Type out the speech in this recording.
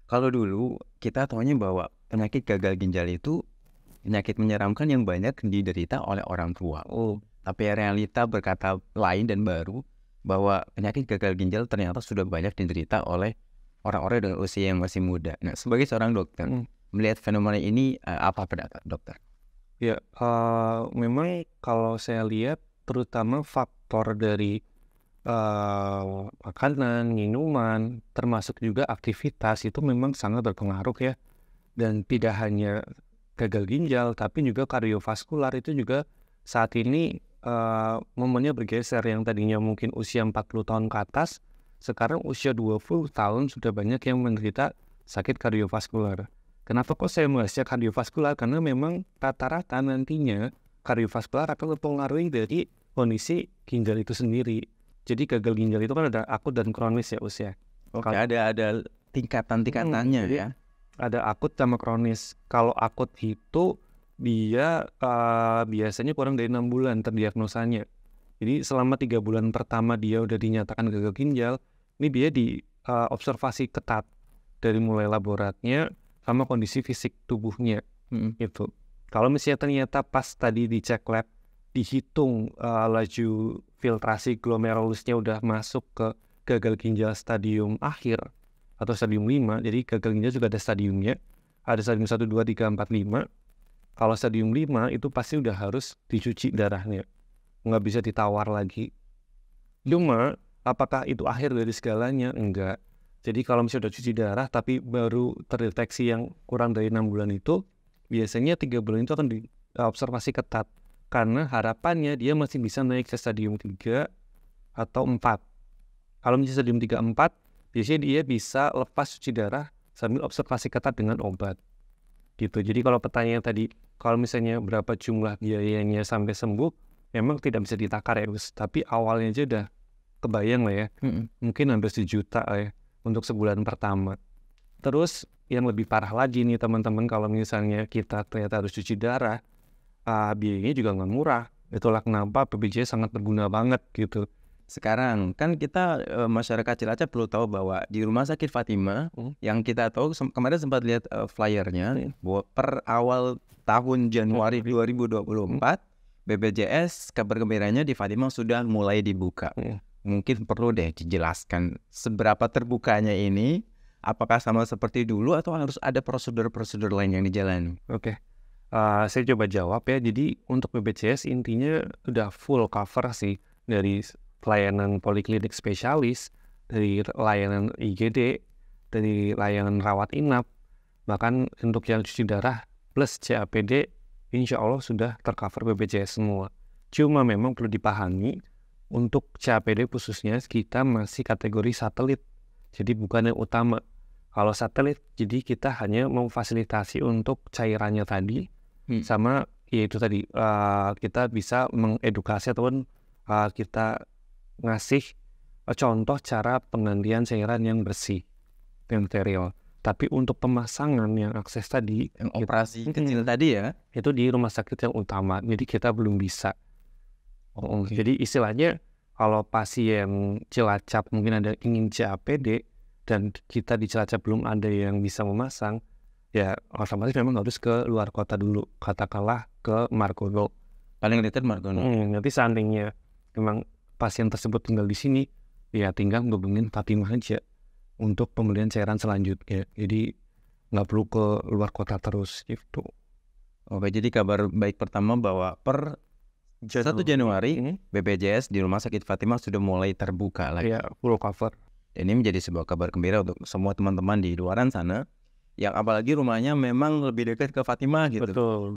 Kalau dulu kita taunya bahwa penyakit gagal ginjal itu penyakit menyeramkan yang banyak diderita oleh orang tua. Tapi realita berkata lain dan baru bahwa penyakit gagal ginjal ternyata sudah banyak diderita oleh orang-orang dengan usia yang masih muda. Nah, sebagai seorang dokter, melihat fenomena ini apa pendapat dokter? Ya, memang kalau saya lihat terutama faktor dari makanan, minuman, termasuk juga aktivitas itu memang sangat berpengaruh ya. Dan tidak hanya gagal ginjal, tapi juga kardiovaskular itu juga saat ini momennya bergeser. Yang tadinya mungkin usia 40 tahun ke atas, sekarang usia 20 tahun sudah banyak yang menderita sakit kardiovaskular. Kenapa kok saya bahasnya kardiovaskular? Karena memang rata-rata nantinya kardiovaskular akan mempengaruhi dari kondisi ginjal itu sendiri. Jadi gagal ginjal itu kan ada akut dan kronis ya usia. Oke, ada tingkatan-tingkatannya Jadi ya. ada akut sama kronis. Kalau akut itu dia biasanya kurang dari 6 bulan terdiagnosanya. Jadi selama 3 bulan pertama dia udah dinyatakan gagal ginjal, ini dia di observasi ketat dari mulai laboratnya sama kondisi fisik tubuhnya gitu. Kalau misalnya ternyata pas tadi dicek lab dihitung laju filtrasi glomerulusnya udah masuk ke gagal ginjal stadium akhir atau stadium 5, jadi gagal ginjal juga ada stadiumnya. Ada stadium 1, 2, 3, 4, 5. Kalau stadium 5 itu pasti udah harus dicuci darahnya. Nggak bisa ditawar lagi. Cuma, apakah itu akhir dari segalanya? Enggak. Jadi kalau misalnya udah cuci darah tapi baru terdeteksi yang kurang dari 6 bulan itu, biasanya 3 bulan itu akan diobservasi ketat. Karena harapannya dia masih bisa naik ke stadium 3 atau 4. Kalau misalnya stadium 3, 4, biasanya dia bisa lepas cuci darah sambil observasi ketat dengan obat. Gitu. Jadi kalau pertanyaan tadi, kalau misalnya berapa jumlah biayanya sampai sembuh, memang tidak bisa ditakar ya, Gus. Tapi awalnya aja udah kebayang lah ya. Mungkin hampir 1 juta lah ya untuk sebulan pertama. Terus yang lebih parah lagi nih teman-teman, kalau misalnya kita ternyata harus cuci darah, biayanya juga nggak murah. Itulah kenapa BPJS sangat berguna banget gitu. Sekarang kan kita masyarakat Cilacap perlu tahu bahwa di Rumah Sakit Fatima yang kita tahu kemarin sempat lihat flyernya bahwa per awal tahun Januari 2024 BPJS kabar gembiranya di Fatima sudah mulai dibuka. Mungkin perlu deh dijelaskan seberapa terbukanya ini, apakah sama seperti dulu atau harus ada prosedur-prosedur lain yang dijalani? Oke. Saya coba jawab ya. Jadi untuk BPJS intinya udah full cover sih, dari pelayanan poliklinik spesialis, dari layanan IGD, dari layanan rawat inap, bahkan untuk yang cuci darah plus CAPD, insya Allah sudah tercover BPJS semua. Cuma memang perlu dipahami, untuk CAPD khususnya kita masih kategori satelit, jadi bukan yang utama. Kalau satelit, jadi kita hanya memfasilitasi untuk cairannya tadi, sama yaitu tadi kita bisa mengedukasi ataupun kita ngasih contoh cara penggantian cairan yang bersih, yang steril. Tapi untuk pemasangan yang akses tadi, Yang operasi kecil tadi ya? itu di rumah sakit yang utama, jadi kita belum bisa. Jadi istilahnya kalau pasien Cilacap mungkin ada ingin CAPD dan kita di Cilacap belum ada yang bisa memasang, ya otomatis memang harus ke luar kota dulu, katakanlah ke Margono. Paling dekat Margono. Nanti seandainya memang pasien tersebut tinggal di sini, ya tinggal hubungin Fatimah aja untuk pembelian cairan selanjutnya. Jadi nggak perlu ke luar kota terus gitu. Oke, jadi kabar baik pertama bahwa per 1 Januari BPJS di Rumah Sakit Fatimah sudah mulai terbuka lagi. Ya, full cover. Ini menjadi sebuah kabar gembira untuk semua teman-teman di luaran sana yang apalagi rumahnya memang lebih dekat ke Fatimah gitu. Betul.